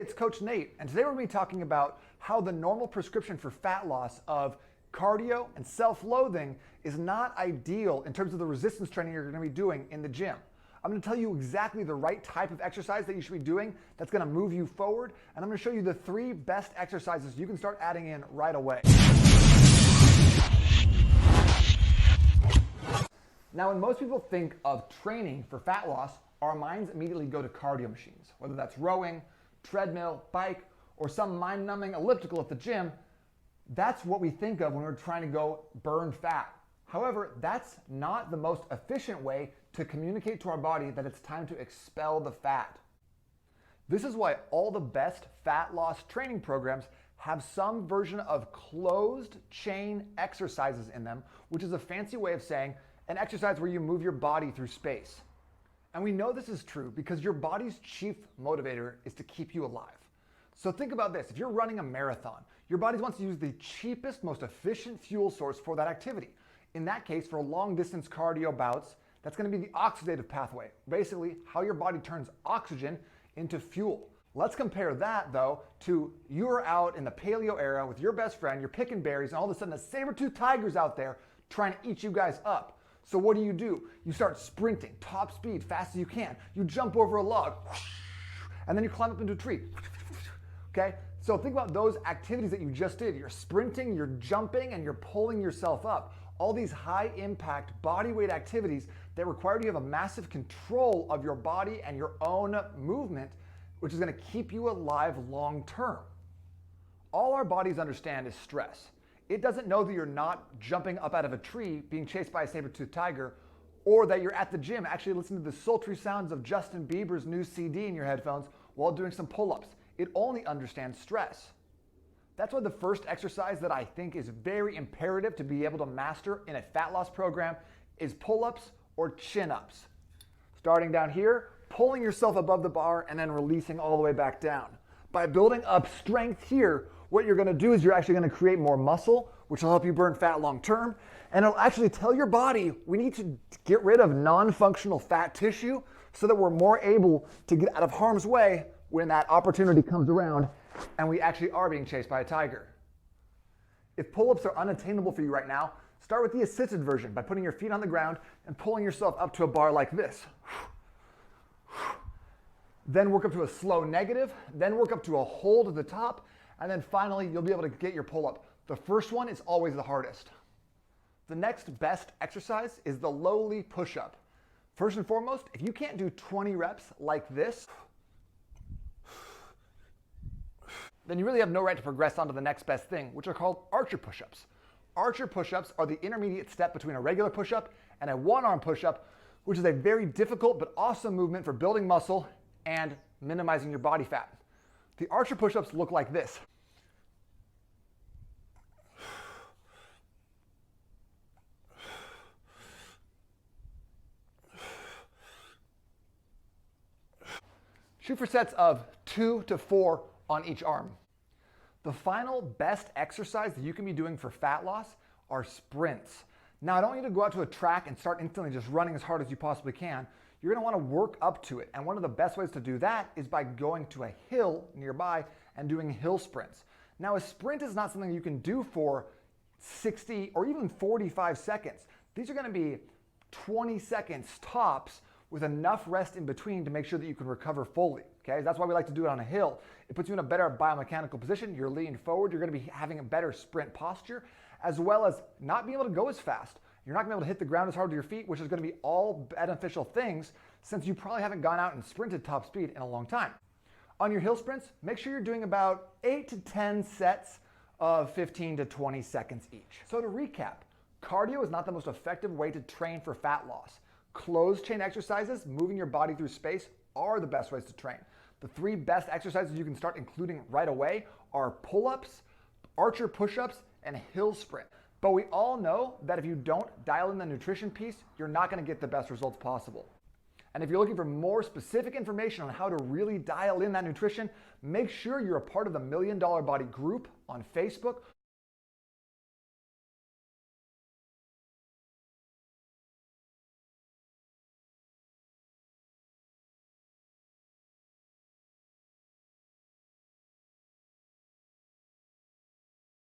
It's Coach Nate, and today we're going to be talking about how the normal prescription for fat loss of cardio and self-loathing is not ideal in terms of the resistance training you're going to be doing in the gym. I'm going to tell you exactly the right type of exercise that you should be doing that's going to move you forward, and I'm going to show you the 3 best exercises you can start adding in right away. Now, when most people think of training for fat loss, our minds immediately go to cardio machines, whether that's rowing, treadmill, bike, or some mind-numbing elliptical at the gym. That's what we think of when we're trying to go burn fat. However, that's not the most efficient way to communicate to our body that it's time to expel the fat. This is why all the best fat loss training programs have some version of closed chain exercises in them, which is a fancy way of saying an exercise where you move your body through space. And we know this is true because your body's chief motivator is to keep you alive. So think about this. If you're running a marathon, your body wants to use the cheapest, most efficient fuel source for that activity. In that case, for long distance cardio bouts, that's going to be the oxidative pathway, basically how your body turns oxygen into fuel. Let's compare that, though, to you're out in the paleo era with your best friend, you're picking berries, and all of a sudden a saber-toothed tiger's out there trying to eat you guys up. So what do? You start sprinting, top speed, fast as you can. You jump over a log, and then you climb up into a tree. Okay? So think about those activities that you just did. You're sprinting, you're jumping, and you're pulling yourself up. All these high impact body weight activities that require you to have a massive control of your body and your own movement, which is going to keep you alive long term. All our bodies understand is stress. It doesn't know that you're not jumping up out of a tree being chased by a saber-toothed tiger, or that you're at the gym actually listening to the sultry sounds of Justin Bieber's new CD in your headphones while doing some pull-ups. It only understands stress. That's why the first exercise that I think is very imperative to be able to master in a fat loss program is pull-ups or chin-ups. Starting down here, pulling yourself above the bar and then releasing all the way back down. By building up strength here, what you're going to do is you're actually going to create more muscle, which will help you burn fat long term, and it'll actually tell your body we need to get rid of non-functional fat tissue so that we're more able to get out of harm's way when that opportunity comes around and we actually are being chased by a tiger. If pull-ups are unattainable for you right now, start with the assisted version by putting your feet on the ground and pulling yourself up to a bar like this. Then work up to a slow negative, then work up to a hold at the top, and then finally you'll be able to get your pull-up. The first one is always the hardest. The next best exercise is the lowly push-up. First and foremost, if you can't do 20 reps like this, then you really have no right to progress on to the next best thing, which are called archer push-ups. Archer push-ups are the intermediate step between a regular push-up and a one-arm push-up, which is a very difficult but awesome movement for building muscle and minimizing your body fat. The archer push-ups look like this. Shoot for sets of 2 to 4 on each arm. The final best exercise that you can be doing for fat loss are sprints. Now, I don't want you to go out to a track and start instantly just running as hard as you possibly can. You're going to want to work up to it. And one of the best ways to do that is by going to a hill nearby and doing hill sprints. Now, a sprint is not something you can do for 60 or even 45 seconds. These are going to be 20 seconds tops with enough rest in between to make sure that you can recover fully. Okay, that's why we like to do it on a hill. It puts you in a better biomechanical position. You're leaning forward. You're going to be having a better sprint posture, as well as not being able to go as fast. You're not going to be able to hit the ground as hard with your feet, which is going to be all beneficial things since you probably haven't gone out and sprinted top speed in a long time. On your hill sprints, make sure you're doing about 8 to 10 sets of 15 to 20 seconds each. So to recap, cardio is not the most effective way to train for fat loss. Closed chain exercises, moving your body through space, are the best ways to train. The 3 best exercises you can start including right away are pull-ups, archer push-ups, and hill sprint. But we all know that if you don't dial in the nutrition piece, you're not going to get the best results possible. And if you're looking for more specific information on how to really dial in that nutrition, make sure you're a part of the $1 Million Body group on Facebook